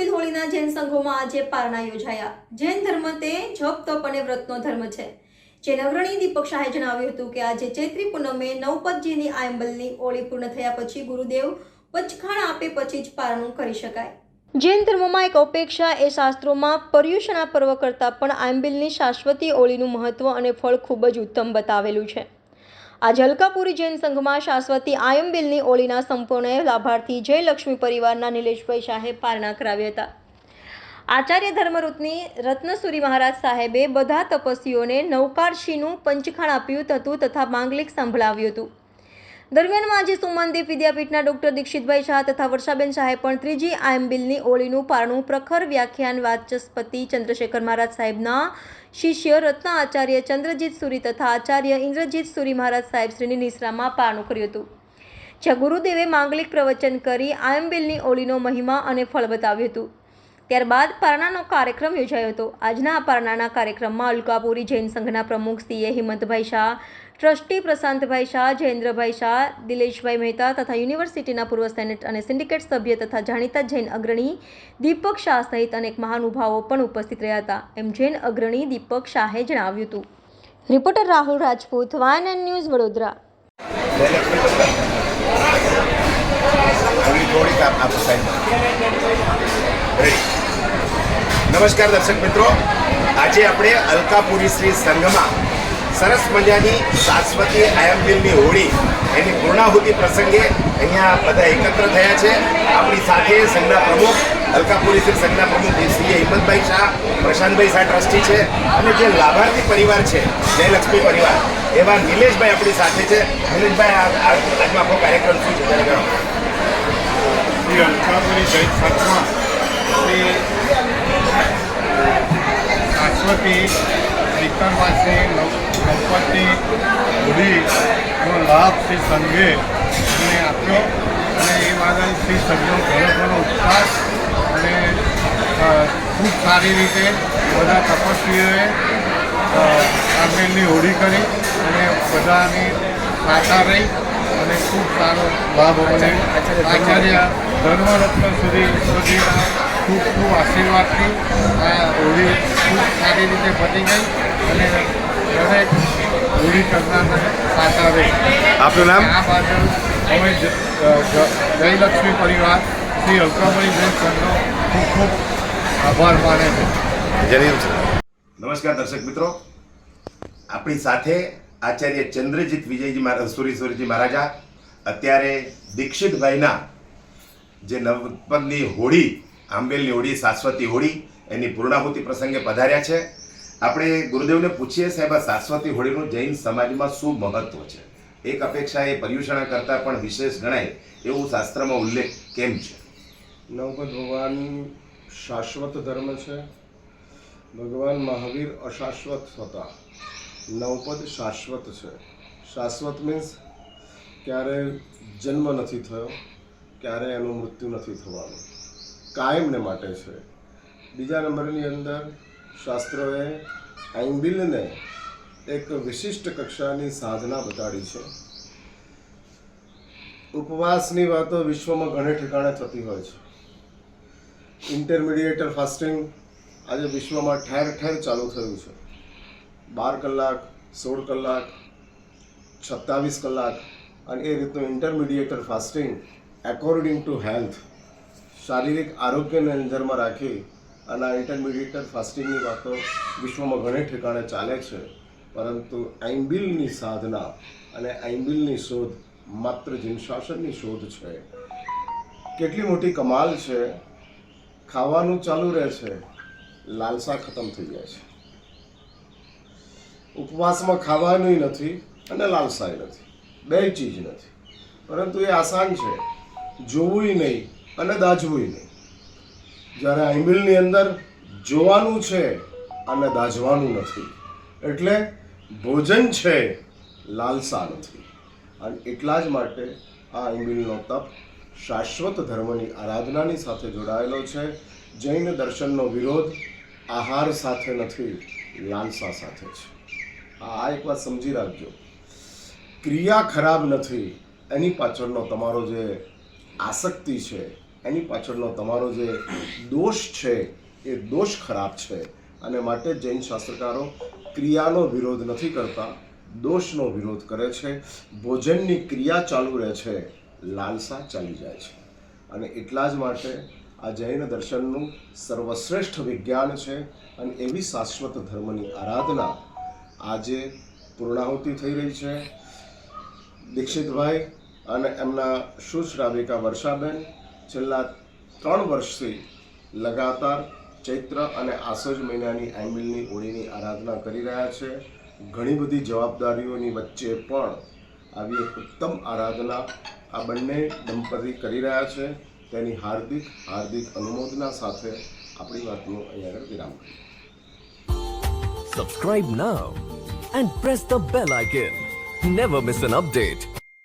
આયંબિલ હોળીના જૈન સંઘોમાં આજે પારણા યોજાયા। જૈન ધર્મ તે જપ તપ અને વ્રતનો ધર્મ છે। જૈન અગ્રણી દીપક શાહે જણાવ્યું હતું કે આજે ચૈત્રી પૂનમે નવપતજીની આયંબિલની હોળી પૂર્ણ થયા પછી ગુરુદેવ પચખાણ આપે પછી જ પારણું કરી શકાય। જૈન ધર્મમાં એક અપેક્ષા એ શાસ્ત્રોમાં પર્યુષણા પર્વ કરતાં પણ આયંબિલની શાશ્વતી હોળીનું મહત્વ અને ફળ ખૂબ જ ઉત્તમ બતાવેલું છે। આજે અલકાપુરી જૈન સંઘમાં શાશ્વતી આયંબિલની હોળીના સંપૂર્ણ લાભાર્થી જય લક્ષ્મી પરિવારના નિલેશભાઈ શાહે પારણા કરાવ્યા હતા। આચાર્ય ધર્મરૂતની રત્નસુરી મહારાજ સાહેબે બધા તપસ્વીઓને નવકારશીનું પંચખાણ આપ્યું હતું તથા માંગલિક સંભળાવ્યું હતું। દરમિયાનમાં આજે સુમનદીપ વિદ્યાપીઠના ડોક્ટર દીક્ષિતભાઈ શાહ તથા વર્ષાબેન શાહે પણ ત્રીજી આયંબિલની હોળીનું પારણું પ્રખર વ્યાખ્યાન વાચસ્પતિ ચંદ્રશેખર મહારાજ સાહેબના શિષ્ય રત્ન આચાર્ય ચંદ્રજીત સુરી તથા આચાર્ય ઇન્દ્રજીત સુરી મહારાજ સાહેબ શ્રીની નિશ્રામાં પારણું કર્યું હતું, જ્યાં ગુરુદેવે માંગલિક પ્રવચન કરી આયંબિલની હોળીનો મહિમા અને ફળ બતાવ્યું હતું। ત્યારબાદ પારણાનો કાર્યક્રમ યોજાયો હતો। આજના આ પારણાના કાર્યક્રમમાં અલકાપુરી જૈન સંઘના પ્રમુખ સીએ હિંમતભાઈ શાહ, ટ્રસ્ટી પ્રશાંતભાઈ શાહ, જયેન્દ્રભાઈ શાહ, દિલેશભાઈ મહેતા તથા યુનિવર્સિટીના પૂર્વ સેનેટ અને સિન્ડિકેટ સભ્ય તથા જાણીતા જૈન અગ્રણી દીપક શાહ સહિત અનેક મહાનુભાવો પણ ઉપસ્થિત રહ્યા હતા, એમ જૈન અગ્રણી દીપક શાહે જણાવ્યું હતું। Reporter Rahul Rajput, YNN news, Vadodara. નમસ્કાર દર્શક મિત્રો, આજે આપણે અલકાપુરી શ્રી સંઘમાં સરસ મજાની શાશ્વતી આયંબિલની હોળી એની પૂર્ણાહુતિ પ્રસંગે અહીંયા બધા એકત્ર થયા છે। આપણી સાથે સંઘના પ્રમુખ અલકાપુરી શ્રી સંઘના પ્રમુખ શ્રી હિંમતભાઈ શાહ, પ્રશાંતભાઈ શાહ ટ્રસ્ટી છે અને જે લાભાર્થી પરિવાર છે જયલક્ષ્મી પરિવાર એવા નિલેશભાઈ આપણી સાથે છે। નિલેશભાઈ, આજનો આખો કાર્યક્રમ શું છે ત્યારે કહો। શ્રી અલકાપુરી જૈન સંઘમાં શ્રી શાશ્વતી વિક્રમવાસી નવપતની હોળીનો લાભ શ્રી સંઘે અમને આપ્યો અને એ બદલ શ્રી સંઘનો ઘણો ઉત્સાહ અને ખૂબ સારી રીતે બધા તપસ્વીઓએ આંબેલની હોળી કરી અને બધાની સાચા રહી અને ખૂબ સારો લાભ અમને આચાર્ય ધર્મરત્ન સુધીના ખૂબ ખૂબ આશીર્વાદથી આ હોળી ખૂબ સારી રીતે પતી ગઈ અને દરેક હોળી કરનારને સાચા રહી। આપનું નામ? આ બદલ અમે જયલક્ષ્મી પરિવાર શ્રી અલકાપુરી જૈન સંઘનો ખૂબ ખૂબ આભાર માને છે। નમસ્કાર દર્શક મિત્રો, આપણી સાથે આચાર્ય ચંદ્રજીત વિજયજી સુરીજી મહારાજા અત્યારે દીક્ષિતભાઈના જે નવપતની હોળી આંબેલની હોળી શાશ્વતી હોળી એની પૂર્ણાહુતિ પ્રસંગે પધાર્યા છે। આપણે ગુરુદેવને પૂછીએ, સાહેબ આ શાશ્વતી હોળીનું જૈન સમાજમાં શું મહત્વ છે? એક અપેક્ષા એ પર્યુષણા કરતાં પણ વિશેષ ગણાય એવું શાસ્ત્રમાં ઉલ્લેખ કેમ છે? નવપત ભગવાન શાશ્વત ધર્મ છે। ભગવાન મહાવીર અશાશ્વત હતા, નવપદ શાશ્વત છે। શાશ્વત મીન્સ ક્યારે જન્મ નથી થયો, ક્યારે એનું મૃત્યુ નથી થવાનું, કાયમને માટે છે। બીજા નંબરની અંદર શાસ્ત્રોએ આયંબિલને એક વિશિષ્ટ કક્ષાની સાધના બતાડી છે। ઉપવાસની વાતો વિશ્વમાં ઘણે ઠેકાણે થતી હોય છે। ઇન્ટરમીડિયેટર ફાસ્ટિંગ આજે વિશ્વમાં ઠેર ઠેર ચાલુ થયું છે। 12 કલાક, 16 કલાક, 27 કલાક અને એ રીતનું ઇન્ટરમીડિયેટર ફાસ્ટિંગ એકોર્ડિંગ ટુ હેલ્થ, શારીરિક આરોગ્યને નજરમાં રાખી અને આ ઇન્ટરમીડિયેટર ફાસ્ટિંગની વાતો વિશ્વમાં ઘણે ઠેકાણે ચાલે છે। પરંતુ આયંબિલની સાધના અને આયંબિલની શોધ માત્ર જીનશાસનની શોધ છે। કેટલી મોટી કમાલ છે! ખાવાનું ચાલુ રહે છે, લાલસા ખતમ થઈ જાય છે। ઉપવાસમાં ખાવાનું નથી અને લાલસાય નથી, બે ચીજ નથી, પરંતુ એ આસાન છે, જોવું નહીં અને દાઝવું નહીં। જ્યારે આયંબિલની અંદર જોવાનું છે અને દાઝવાનું નથી, એટલે ભોજન છે, લાલસા નથી। અને એટલા જ માટે આ આયંબિલનો તપ શાશ્વત ધર્મની આરાધનાની સાથે જોડાયેલો છે। જૈન દર્શનનો વિરોધ આહાર સાથે નથી, લાલસા સાથે છે। આ એક વાત સમજી રાખજો, ક્રિયા ખરાબ નથી, એની પાછળનો તમારો જે આસક્તિ છે એની પાછળનો તમારો જે દોષ છે એ દોષ ખરાબ છે, અને માટે જૈન શાસ્ત્રકારો ક્રિયાનો વિરોધ નથી કરતા, દોષનો વિરોધ કરે છે. ભોજનની ક્રિયા ચાલુ રહે છે, લાલસા ચાલી જાય છે. અને એટલા જ માટે આ જૈન દર્શનનું સર્વશ્રેષ્ઠ વિજ્ઞાન છે, અને એવી શાશ્વત ધર્મની આરાધના આજે પૂર્ણાહુતિ થઈ રહી છે. દીક્ષિતભાઈ અને એમના સુશ્રાવિકા વર્ષાબેન છેલ્લા 3 વર્ષથી લગાતાર ચૈત્ર અને આસોજ મહિનાની આંબિલની હોળીની આરાધના કરી રહ્યા છે. ઘણી બધી જવાબદારીઓની વચ્ચે પણ આવી એક ઉત્તમ આરાધના આ બંને દંપતી કરી રહ્યા છે. તેની હાર્દિક હાર્દિક અનુમોદના સાથે આપણી વાતનું અહીંયા આગળ વિરામ કરીએ. Subscribe now and press the bell icon. Never miss an update.